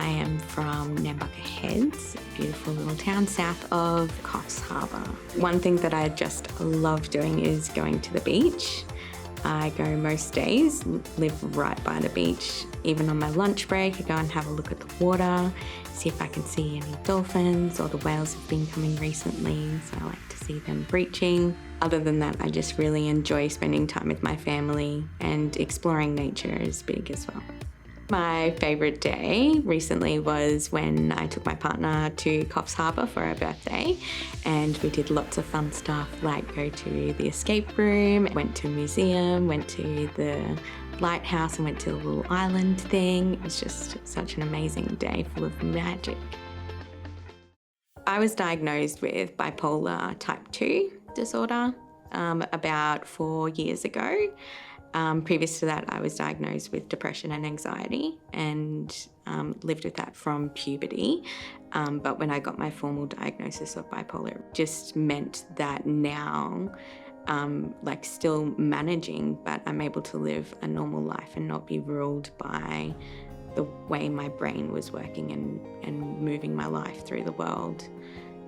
I am from Nambucca Heads, a beautiful little town south of Coffs Harbour. One thing that I just love doing is going to the beach. I go most days, live right by the beach. Even on my lunch break, I go and have a look at the water, see if I can see any dolphins, or the whales have been coming recently, so I like to see them breaching. Other than that, I just really enjoy spending time with my family, and exploring nature is big as well. My favourite day recently was when I took my partner to Coffs Harbour for her birthday, and we did lots of fun stuff like go to the escape room, went to a museum, went to the lighthouse and went to the little island thing. It was just such an amazing day full of magic. I was diagnosed with bipolar type 2 disorder about 4 years ago. Previous to that, I was diagnosed with depression and anxiety and lived with that from puberty. But when I got my formal diagnosis of bipolar, it just meant that now, still managing, but I'm able to live a normal life and not be ruled by the way my brain was working and moving my life through the world.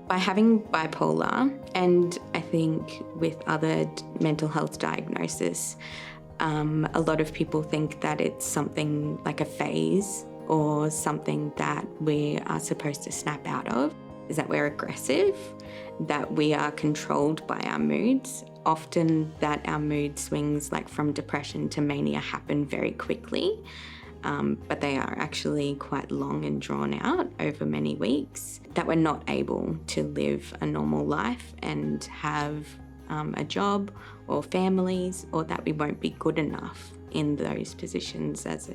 By having bipolar, and I think with other mental health diagnosis, a lot of people think that it's something like a phase or something that we are supposed to snap out of, is that we're aggressive, that we are controlled by our moods. Often that our mood swings like from depression to mania happen very quickly, but they are actually quite long and drawn out over many weeks, that we're not able to live a normal life and have a job or families, or that we won't be good enough in those positions as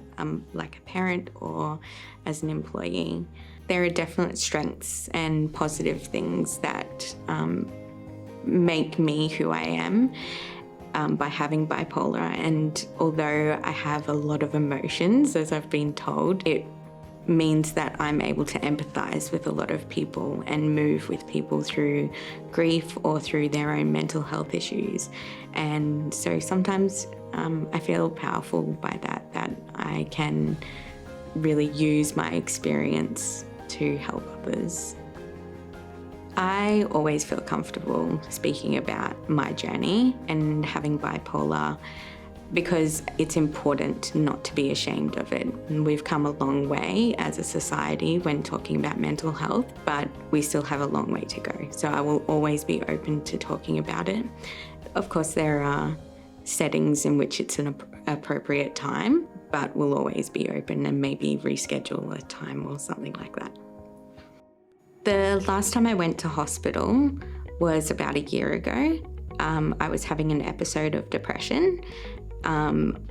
like a parent or as an employee. There are definite strengths and positive things that make me who I am by having bipolar, and although I have a lot of emotions, as I've been told, it means that I'm able to empathise with a lot of people and move with people through grief or through their own mental health issues. And so sometimes I feel powerful by that I can really use my experience to help others. I always feel comfortable speaking about my journey and having bipolar, because it's important not to be ashamed of it. And we've come a long way as a society when talking about mental health, but we still have a long way to go. So I will always be open to talking about it. Of course, there are settings in which it's an appropriate time, but we'll always be open and maybe reschedule a time or something like that. The last time I went to hospital was about a year ago. I was having an episode of depression.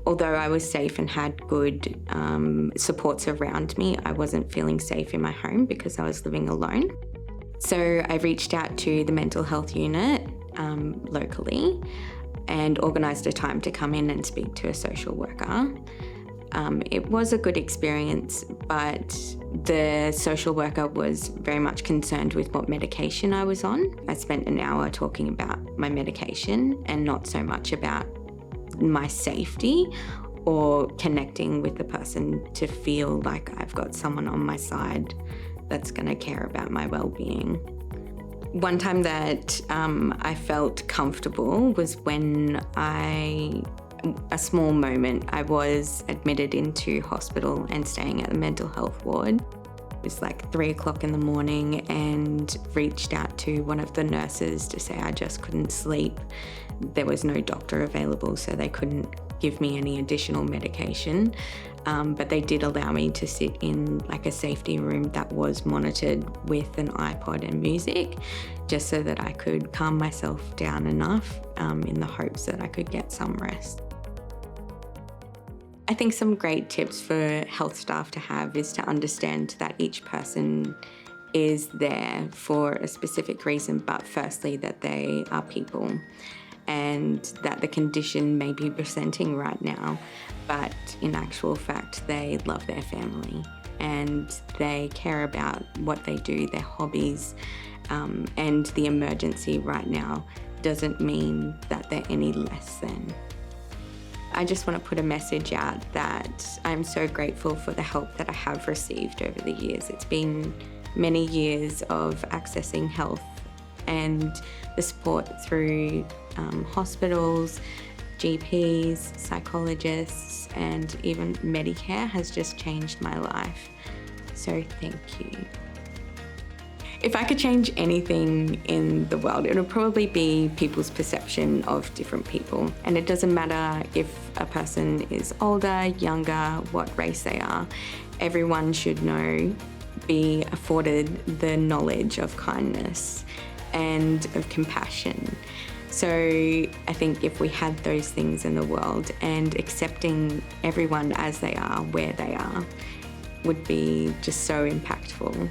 Although I was safe and had good supports around me, I wasn't feeling safe in my home because I was living alone. So I reached out to the mental health unit locally and organised a time to come in and speak to a social worker. It was a good experience, but the social worker was very much concerned with what medication I was on. I spent an hour talking about my medication and not so much about my safety or connecting with the person to feel like I've got someone on my side that's going to care about my well-being. One time that I felt comfortable was when a small moment, I was admitted into hospital and staying at the mental health ward. It was like 3 o'clock in the morning, and reached out to one of the nurses to say I just couldn't sleep. There was no doctor available, so they couldn't give me any additional medication. But they did allow me to sit in like a safety room that was monitored with an iPod and music, just so that I could calm myself down enough in the hopes that I could get some rest. I think some great tips for health staff to have is to understand that each person is there for a specific reason, but firstly that they are people, and that the condition may be presenting right now, but in actual fact they love their family and they care about what they do, their hobbies, and the emergency right now doesn't mean that they're any less than. I just want to put a message out that I'm so grateful for the help that I have received over the years. It's been many years of accessing health, and the support through hospitals, GPs, psychologists, and even Medicare has just changed my life. So thank you. If I could change anything in the world, it would probably be people's perception of different people. And it doesn't matter if a person is older, younger, what race they are. Everyone should be afforded the knowledge of kindness and of compassion. So I think if we had those things in the world, and accepting everyone as they are, where they are, would be just so impactful.